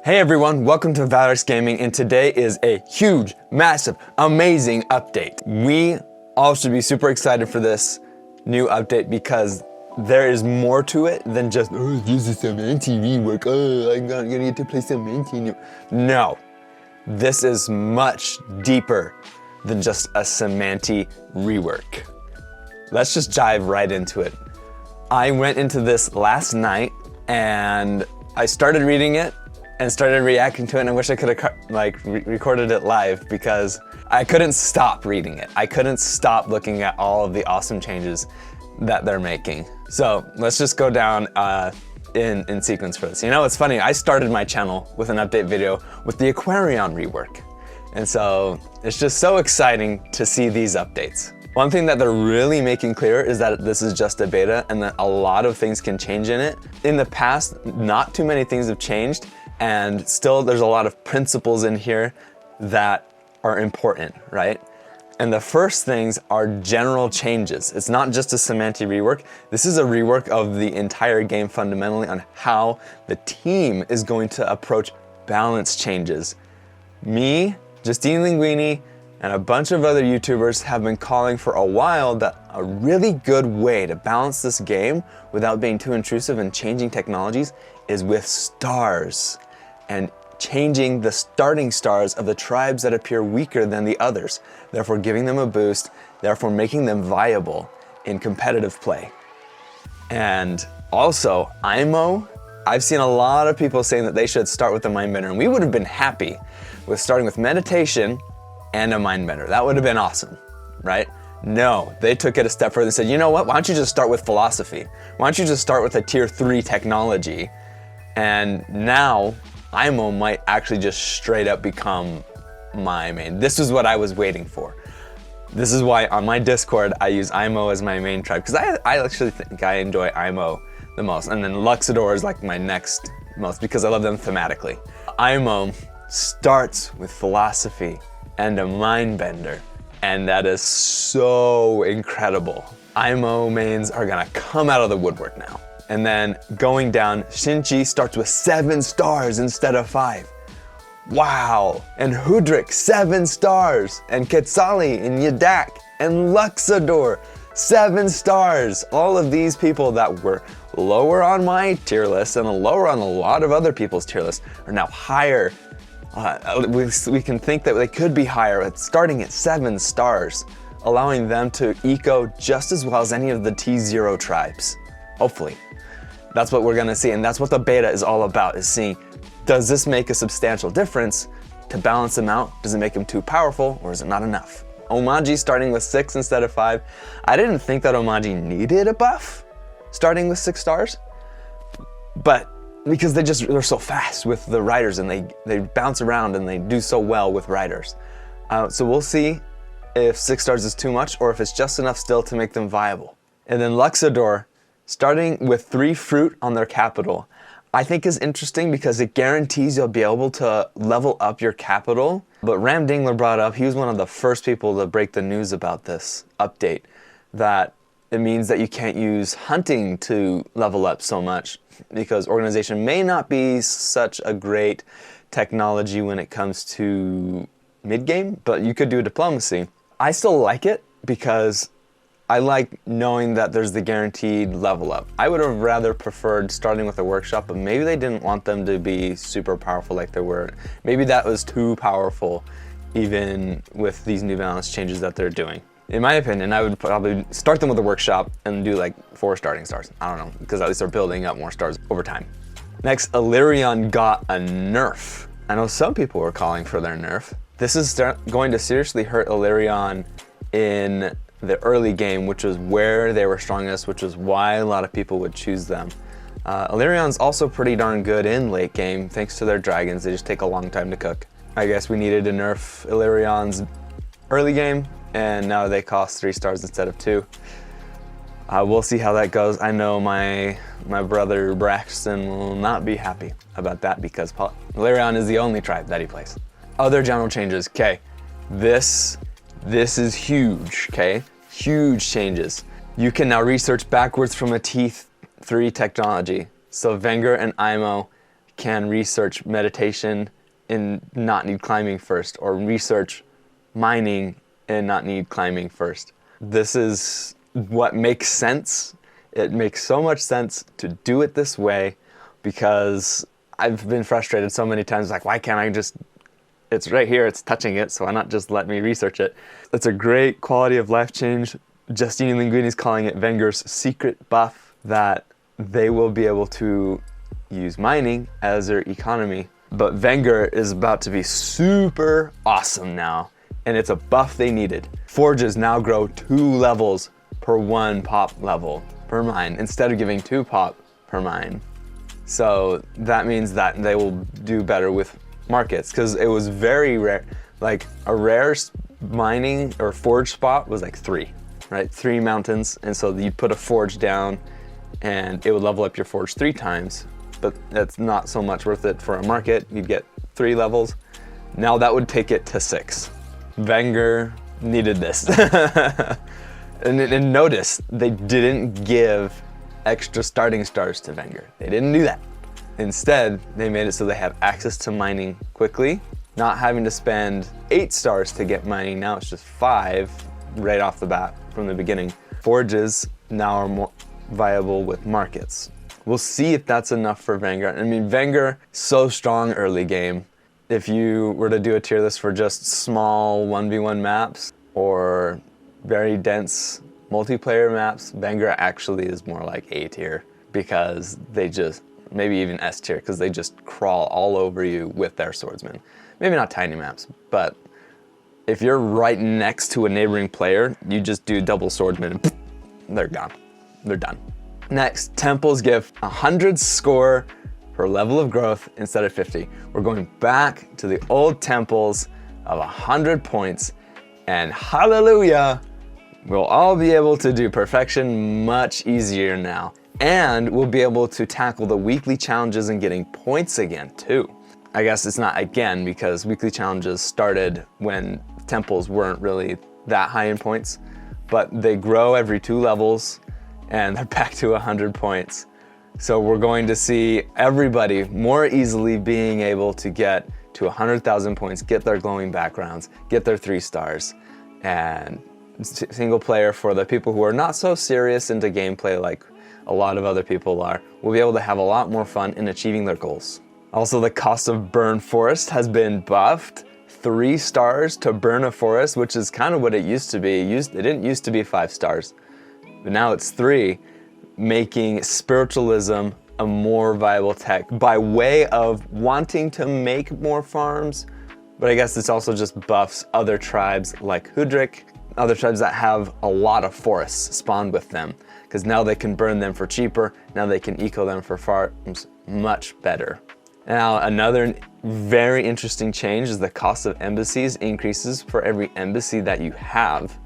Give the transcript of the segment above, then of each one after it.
Hey everyone, welcome to Polaris Gaming, and today is a huge, massive, amazing update. We all should be super excited for this new update because there is more to it than just, oh, this is Cymanti Rework, oh, I'm gonna get to play Cymanti. No, this is much deeper than just a Cymanti rework. Let's just dive right into it. I went into this last night and I started reading it and started reacting to it, and I wish I could have recorded it live because I couldn't stop reading it. I couldn't stop looking at all of the awesome changes that they're making. So let's just go down in sequence for this. You know, it's funny, I started my channel with an update video with the Aquarion rework. And so it's just so exciting to see these updates. One thing that they're really making clear is that this is just a beta and that a lot of things can change in it. In the past, not too many things have changed, and still there's a lot of principles in here that are important, right? And the first things are general changes. It's not just a Cymanti rework. This is a rework of the entire game fundamentally on how the team is going to approach balance changes. Me, Justine Linguini, and a bunch of other YouTubers have been calling for a while that a really good way to balance this game without being too intrusive and changing technologies is with stars and changing the starting stars of the tribes that appear weaker than the others, therefore giving them a boost, therefore making them viable in competitive play. And also, IMO, I've seen a lot of people saying that they should start with the Mindbender, and we would have been happy with starting with meditation and a Mindbender. That would have been awesome, right? No, they took it a step further and said, you know what, why don't you just start with philosophy? Why don't you just start with a tier 3 technology? And now, IMO might actually just straight up become my main. This is what I was waiting for. This is why on my Discord, I use IMO as my main tribe, because I actually think I enjoy IMO the most. And then Luxador is like my next most, because I love them thematically. IMO starts with philosophy and a Mindbender, and that is so incredible. IMO mains are gonna come out of the woodwork now. And then going down, Shinji starts with 7 stars instead of 5. Wow! And Hudrik, 7 stars. And Quetzali and Yadak and Luxador, 7 stars. All of these people that were lower on my tier list and lower on a lot of other people's tier lists are now higher. We can think that they could be higher, starting at 7 stars, allowing them to eco just as well as any of the T0 tribes. Hopefully. That's what we're gonna see, and that's what the beta is all about, is seeing, does this make a substantial difference to balance them out? Does it make them too powerful, or is it not enough? Omaji starting with 6 instead of 5. I didn't think that Omaji needed a buff, starting with 6 stars, but because they're so fast with the riders, and they bounce around and they do so well with riders. So we'll see if 6 stars is too much, or if it's just enough still to make them viable. And then Luxador, starting with 3 fruit on their capital, I think is interesting because it guarantees you'll be able to level up your capital. But Ram Dingler brought up, he was one of the first people to break the news about this update, that it means that you can't use hunting to level up so much because organization may not be such a great technology when it comes to mid-game, but you could do diplomacy. I still like it because I like knowing that there's the guaranteed level up. I would have rather preferred starting with a workshop, but maybe they didn't want them to be super powerful like they were. Maybe that was too powerful even with these new balance changes that they're doing. In my opinion, I would probably start them with a workshop and do like 4 starting stars. I don't know, because at least they're building up more stars over time. Next, Illyrion got a nerf. I know some people were calling for their nerf. This is going to seriously hurt Illyrion in the early game, which was where they were strongest, which was why a lot of people would choose them. Illyrion's also pretty darn good in late game, thanks to their dragons. They just take a long time to cook. I guess we needed to nerf Illyrion's early game, and now they cost 3 stars instead of 2. We'll see how that goes. I know my brother Braxton will not be happy about that because Illyrion is the only tribe that he plays. Other general changes, okay. This is huge, okay? Huge changes. You can now research backwards from a T3 technology. So Wenger and IMO can research meditation and not need climbing first, or research mining and not need climbing first. This is what makes sense. It makes so much sense to do it this way, because I've been frustrated so many times, like, why can't I just, it's right here, it's touching it, so why not just let me research it? It's a great quality of life change. Justine Linguini is calling it Wenger's secret buff, that they will be able to use mining as their economy. But Wenger is about to be super awesome now, and it's a buff they needed. Forges now grow 2 levels per 1 pop level per mine, instead of giving 2 pop per mine. So that means that they will do better with markets, because it was very rare. Like a rare mining or forge spot was like 3, right? 3 mountains, and so you'd put a forge down and it would level up your forge 3 times, but that's not so much worth it for a market. You'd get 3 levels. Now that would take it to 6. Wenger needed this. and notice, they didn't give extra starting stars to Wenger. They didn't do that. Instead, they made it so they have access to mining quickly, not having to spend 8 stars to get mining. Now it's just 5 right off the bat from the beginning. Forges now are more viable with markets. We'll see if that's enough for Wenger. I mean, Wenger, so strong early game. If you were to do a tier list for just small 1v1 maps or very dense multiplayer maps, Wenger actually is more like A tier, because they just, maybe even S tier, because they just crawl all over you with their swordsmen. Maybe not tiny maps, but if you're right next to a neighboring player, you just do double swordsman and they're gone. They're done. Next, temples give 100 score per level of growth instead of 50. We're going back to the old temples of 100 points, and hallelujah, we'll all be able to do perfection much easier now. And we'll be able to tackle the weekly challenges and getting points again too. I guess it's not again, because weekly challenges started when temples weren't really that high in points, but they grow every 2 levels and they're back to 100 points. So we're going to see everybody more easily being able to get to 100,000 points, get their glowing backgrounds, get their 3 stars, and single player, for the people who are not so serious into gameplay like a lot of other people are, will be able to have a lot more fun in achieving their goals. Also, the cost of burn forest has been buffed. 3 stars to burn a forest, which is kind of what it used to be. It didn't used to be 5 stars, but now it's 3, making spiritualism a more viable tech by way of wanting to make more farms. But I guess this also just buffs other tribes like Hudrik, other tribes that have a lot of forests spawned with them, because now they can burn them for cheaper. Now they can eco them for farms much better. Now, another very interesting change is the cost of embassies increases for every embassy that you have.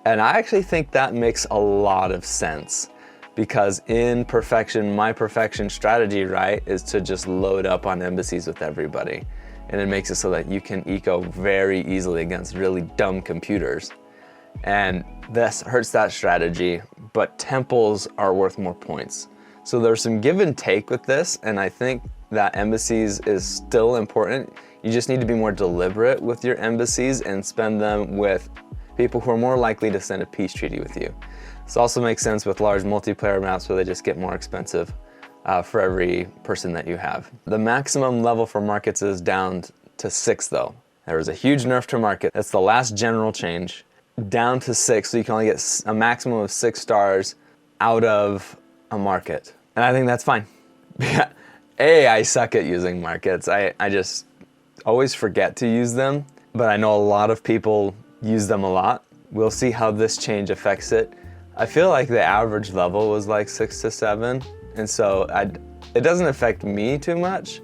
And I actually think that makes a lot of sense, because in perfection, my perfection strategy, right, is to just load up on embassies with everybody. And it makes it so that you can eco very easily against really dumb computers. And this hurts that strategy, but temples are worth more points. So there's some give and take with this, and I think that embassies is still important. You just need to be more deliberate with your embassies and spend them with people who are more likely to send a peace treaty with you. This also makes sense with large multiplayer maps where they just get more expensive for every person that you have. The maximum level for markets is down to 6 though. There was a huge nerf to market. That's the last general change. Down to 6, so you can only get a maximum of 6 stars out of a market. And I think that's fine. I suck at using markets. I just always forget to use them, but I know a lot of people use them a lot. We'll see how this change affects it. I feel like the average level was like 6 to 7, and so it doesn't affect me too much.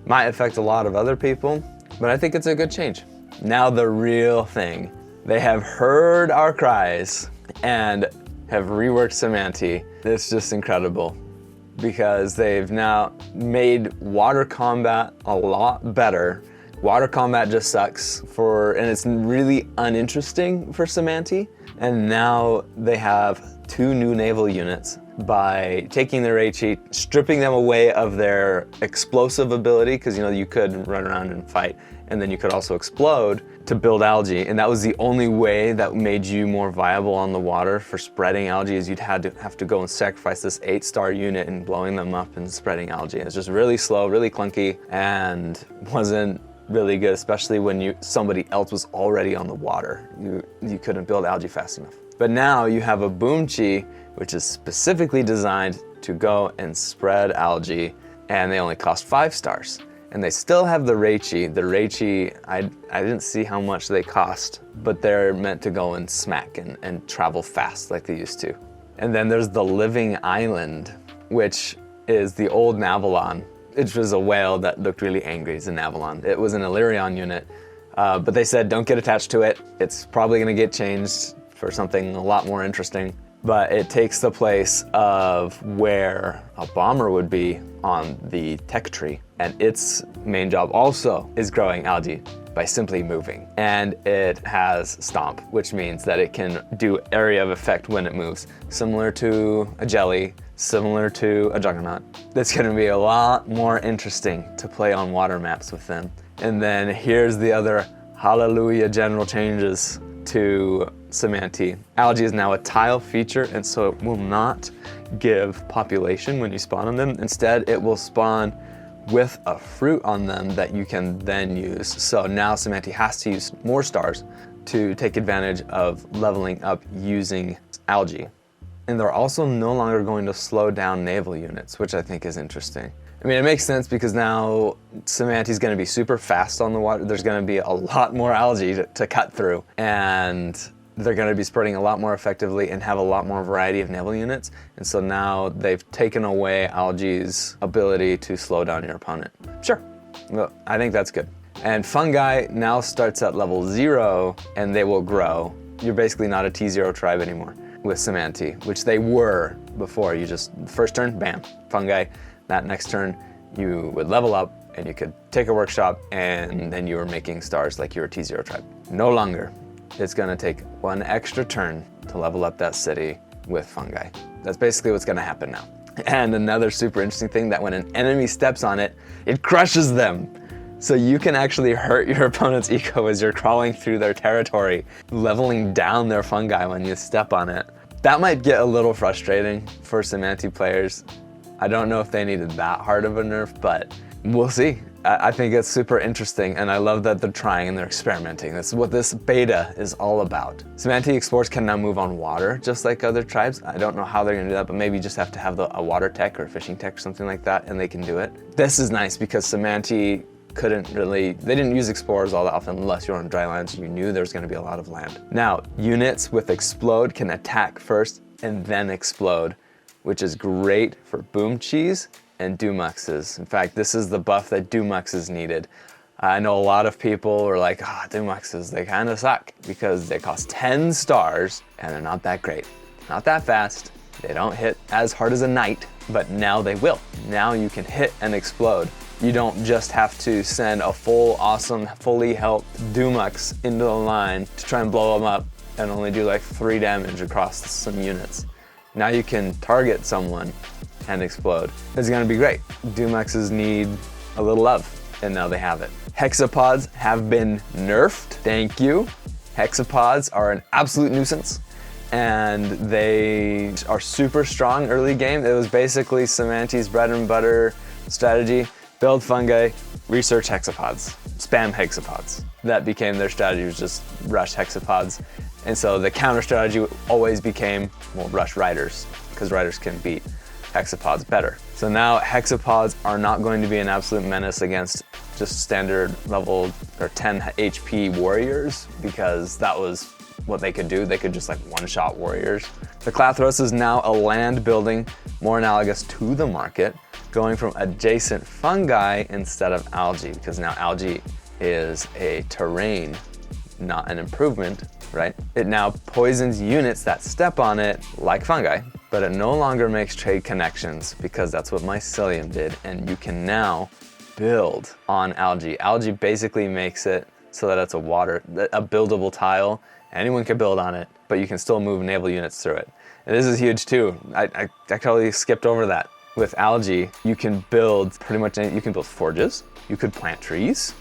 Might affect a lot of other people, but I think it's a good change. Now the real thing. They have heard our cries and have reworked Cymanti. It's just incredible, because they've now made water combat a lot better. Water combat just sucks and it's really uninteresting for Cymanti. And now they have 2 new naval units by taking the reishi, stripping them away of their explosive ability, because you could run around and fight, and then you could also explode to build algae. And that was the only way that made you more viable on the water for spreading algae, is you'd have to go and sacrifice this 8-star unit and blowing them up and spreading algae. It's just really slow, really clunky, and wasn't really good, especially when somebody else was already on the water. You couldn't build algae fast enough. But now you have a boomchi, which is specifically designed to go and spread algae, and they only cost 5 stars. And they still have the reishi. The reishi, I didn't see how much they cost, but they're meant to go and smack and travel fast like they used to. And then there's the living island, which is the old Navalon, which was a whale that looked really angry. It's a Navalon. It was an Illyrion unit, but they said don't get attached to it. It's probably gonna get changed for something a lot more interesting. But it takes the place of where a bomber would be on the tech tree. And its main job also is growing algae by simply moving. And it has stomp, which means that it can do area of effect when it moves. Similar to a jelly, similar to a juggernaut. It's gonna be a lot more interesting to play on water maps with them. And then here's the other hallelujah general changes to Cymanti. Algae is now a tile feature, and so it will not give population when you spawn on them. Instead, it will spawn with a fruit on them that you can then use. So now Cymanti has to use more stars to take advantage of leveling up using algae. And they're also no longer going to slow down naval units, which I think is interesting. I mean, it makes sense because now Cymanti's gonna be super fast on the water. There's gonna be a lot more algae to cut through, and they're gonna be spreading a lot more effectively and have a lot more variety of naval units. And so now they've taken away algae's ability to slow down your opponent. Sure, well, I think that's good. And fungi now starts at level 0 and they will grow. You're basically not a T0 tribe anymore with Cymanti, which they were before. You just, first turn, bam, fungi. That next turn, you would level up and you could take a workshop and then you were making stars like you were a T0 tribe. No longer. It's gonna take 1 extra turn to level up that city with fungi. That's basically what's gonna happen now. And another super interesting thing, that when an enemy steps on it, it crushes them. So you can actually hurt your opponent's eco as you're crawling through their territory, leveling down their fungi when you step on it. That might get a little frustrating for Cymanti players. I don't know if they needed that hard of a nerf, but we'll see. I think it's super interesting, and I love that they're trying and they're experimenting. That's what this beta is all about. Cymanti explorers can now move on water, just like other tribes. I don't know how they're gonna do that, but maybe you just have to have a water tech or a fishing tech or something like that, and they can do it. This is nice because Cymanti they didn't use explorers all that often unless you're on dry land, so you knew there was gonna be a lot of land. Now, units with explode can attack first and then explode, which is great for boomchis and Dumuxes. In fact, this is the buff that Dumuxes needed. I know a lot of people were like, Dumuxes, they kind of suck because they cost 10 stars and they're not that great. Not that fast. They don't hit as hard as a knight, but now they will. Now you can hit and explode. You don't just have to send a full, awesome, fully helped Dumux into the line to try and blow them up and only do like 3 damage across some units. Now you can target someone and explode. It's gonna be great. Dumuxes need a little love, and now they have it. Hexapods have been nerfed. Thank you. Hexapods are an absolute nuisance, and they are super strong early game. It was basically Cymanti's bread and butter strategy. Build fungi, research hexapods, spam hexapods. That became their strategy, was just rush hexapods. And so the counter strategy always became, well, rush riders, because riders can beat hexapods better. So now hexapods are not going to be an absolute menace against just standard level or 10 HP warriors, because that was what they could do. They could just like one-shot warriors. The Clathros is now a land building more analogous to the market, going from adjacent fungi instead of algae, because now algae is a terrain, not an improvement, right? It now poisons units that step on it like fungi, but it no longer makes trade connections because that's what Mycelium did, and you can now build on algae. Algae basically makes it so that it's a buildable tile. Anyone can build on it, but you can still move naval units through it. And this is huge too. I totally skipped over that. With algae, you can build pretty much anything. You can build forges, you could plant trees.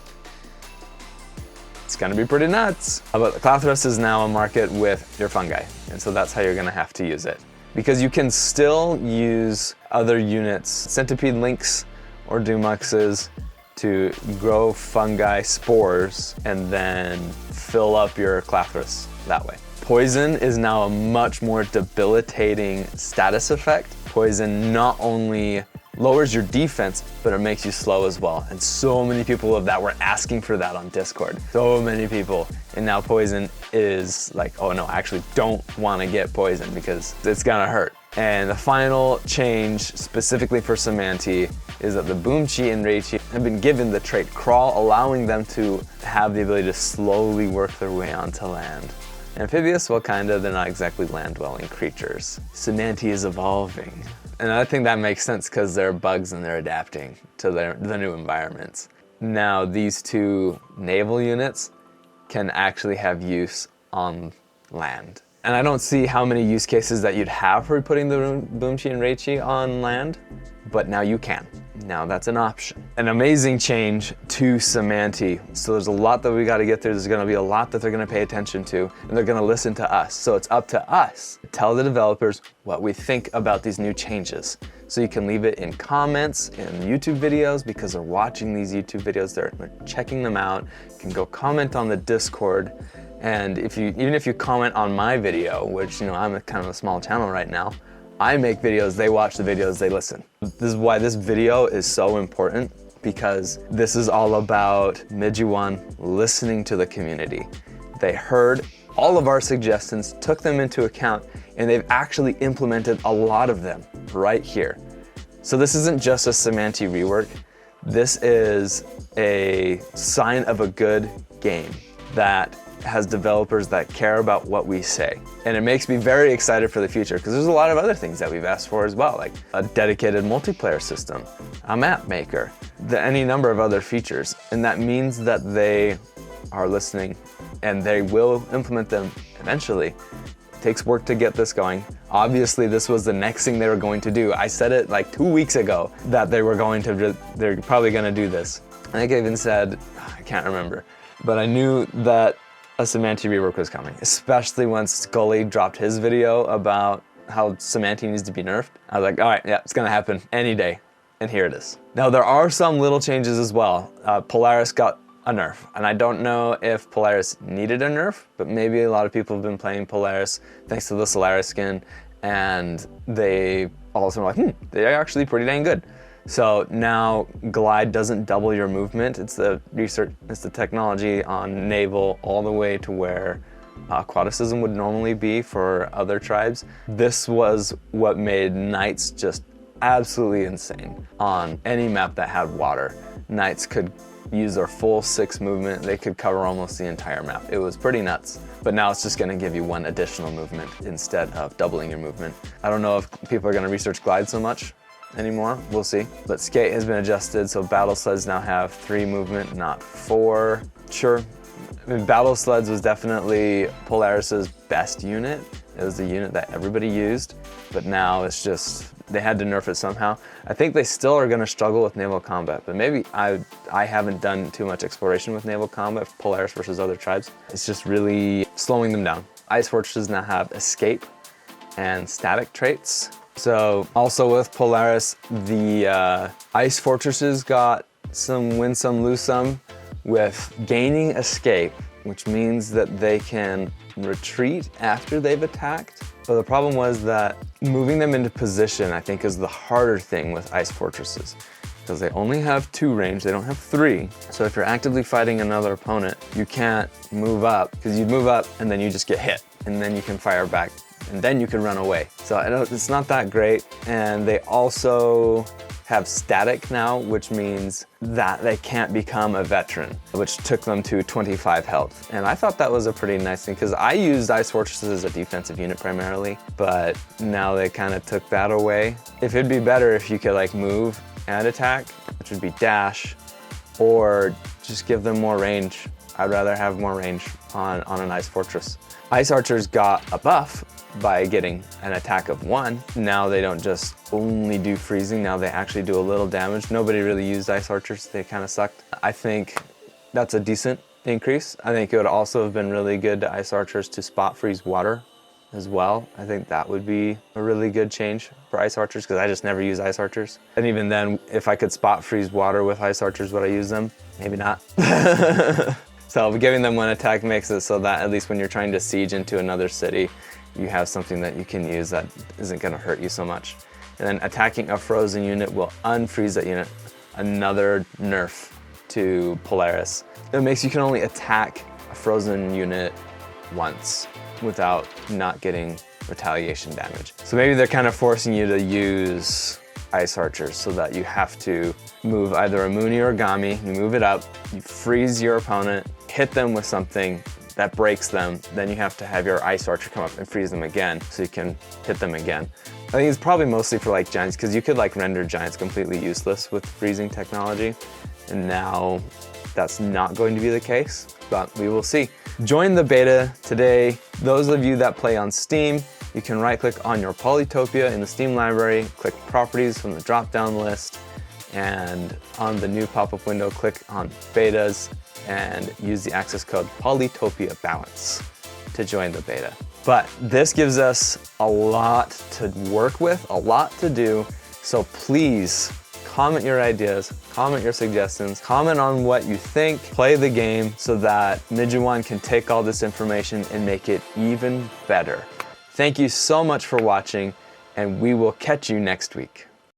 It's gonna be pretty nuts. But Cloudthrust is now a market with your fungi, and so that's how you're gonna have to use it. Because you can still use other units, centipede links or dumuxes, to grow fungi spores and then fill up your Cloudthrust that way. Poison is now a much more debilitating status effect. Poison not only lowers your defense, but it makes you slow as well. And so many people of that were asking for that on Discord. So many people. And now poison is like, oh no, I actually don't want to get poison because it's gonna hurt. And the final change specifically for Cymanti is that the Boomchi and Reichi have been given the trait Crawl, allowing them to have the ability to slowly work their way onto land. Amphibious, well kinda, they're not exactly land-dwelling creatures. Cymanti is evolving. And I think that makes sense because they're bugs and they're adapting to the new environments. Now these two naval units can actually have use on land. And I don't see how many use cases that you'd have for putting the Boomchi and Reichi on land, but now you can. Now that's an option. An amazing change to Cymanti. So there's a lot that we gotta get through. There's gonna be a lot that they're gonna pay attention to, and they're gonna listen to us. So it's up to us to tell the developers what we think about these new changes. So you can leave it in comments in YouTube videos because they're watching these YouTube videos, they're checking them out. You can go comment on the Discord. And even if you comment on my video, which, you know, I'm kind of a small channel right now, I make videos, they watch the videos, they listen. This is why this video is so important, because this is all about Midjiwan listening to the community. They heard all of our suggestions, took them into account, and they've actually implemented a lot of them right here. So this isn't just a Cymanti rework. This is a sign of a good game that has developers that care about what we say. And it makes me very excited for the future because there's a lot of other things that we've asked for as well, like a dedicated multiplayer system, a map maker, any number of other features. And that means that they are listening and they will implement them eventually. It takes work to get this going. Obviously, this was the next thing they were going to do. I said it like 2 weeks ago that they're probably gonna do this. I think I even said, I can't remember, but I knew that a Cymanti rework was coming, especially once Scully dropped his video about how Cymanti needs to be nerfed. I was like, all right, yeah, it's gonna happen any day, and here it is. Now there are some little changes as well. Polaris got a nerf, and I don't know if Polaris needed a nerf, but maybe a lot of people have been playing Polaris thanks to the Solaris skin, and they all of a sudden were like, they're actually pretty dang good. So now glide doesn't double your movement. It's the research, it's the technology on naval all the way to where aquaticism would normally be for other tribes. This was what made knights just absolutely insane on any map that had water. Knights could use their full 6 movement. They could cover almost the entire map. It was pretty nuts. But now it's just gonna give you 1 additional movement instead of doubling your movement. I don't know if people are gonna research glide so much anymore, we'll see. But skate has been adjusted, so battle sleds now have 3 movement, not 4. Sure, I mean, battle sleds was definitely Polaris's best unit. It was the unit that everybody used, but now it's just, they had to nerf it somehow. I think they still are gonna struggle with naval combat, but maybe I haven't done too much exploration with naval combat, Polaris versus other tribes. It's just really slowing them down. Ice fortresses now have escape and static traits. So also with Polaris, the ice fortresses got some win some, lose some with gaining escape, which means that they can retreat after they've attacked. But the problem was that moving them into position, I think, is the harder thing with ice fortresses because they only have 2 range, they don't have 3. So if you're actively fighting another opponent, you can't move up because you'd move up and then you just get hit and then you can fire back and then you can run away. So it's not that great. And they also have static now, which means that they can't become a veteran, which took them to 25 health. And I thought that was a pretty nice thing because I used ice fortresses as a defensive unit primarily, but now they kind of took that away. If it'd be better if you could like move and attack, which would be dash, or just give them more range. I'd rather have more range on an ice fortress. Ice archers got a buff by getting an attack of 1. Now they don't just only do freezing, now they actually do a little damage. Nobody really used ice archers, they kind of sucked. I think that's a decent increase. I think it would also have been really good to ice archers to spot freeze water as well. I think that would be a really good change for ice archers because I just never use ice archers. And even then, if I could spot freeze water with ice archers, would I use them? Maybe not. So giving them 1 attack makes it so that at least when you're trying to siege into another city, you have something that you can use that isn't going to hurt you so much. And then attacking a frozen unit will unfreeze that unit. Another nerf to Polaris. It makes you can only attack a frozen unit once without not getting retaliation damage. So maybe they're kind of forcing you to use ice archers so that you have to move either a Mooney or Gami, you move it up, you freeze your opponent, hit them with something that breaks them, then you have to have your ice archer come up and freeze them again so you can hit them again. I think it's probably mostly for like giants because you could like render giants completely useless with freezing technology, and now that's not going to be the case, but we will see. Join the beta today. Those of you that play on Steam, you can right-click on your Polytopia in the Steam library, click Properties from the drop-down list, and on the new pop-up window, click on Betas and use the access code Polytopia Balance to join the beta. But this gives us a lot to work with, a lot to do, so please comment your ideas, comment your suggestions, comment on what you think, play the game so that Midjiwan can take all this information and make it even better. Thank you so much for watching, and we will catch you next week.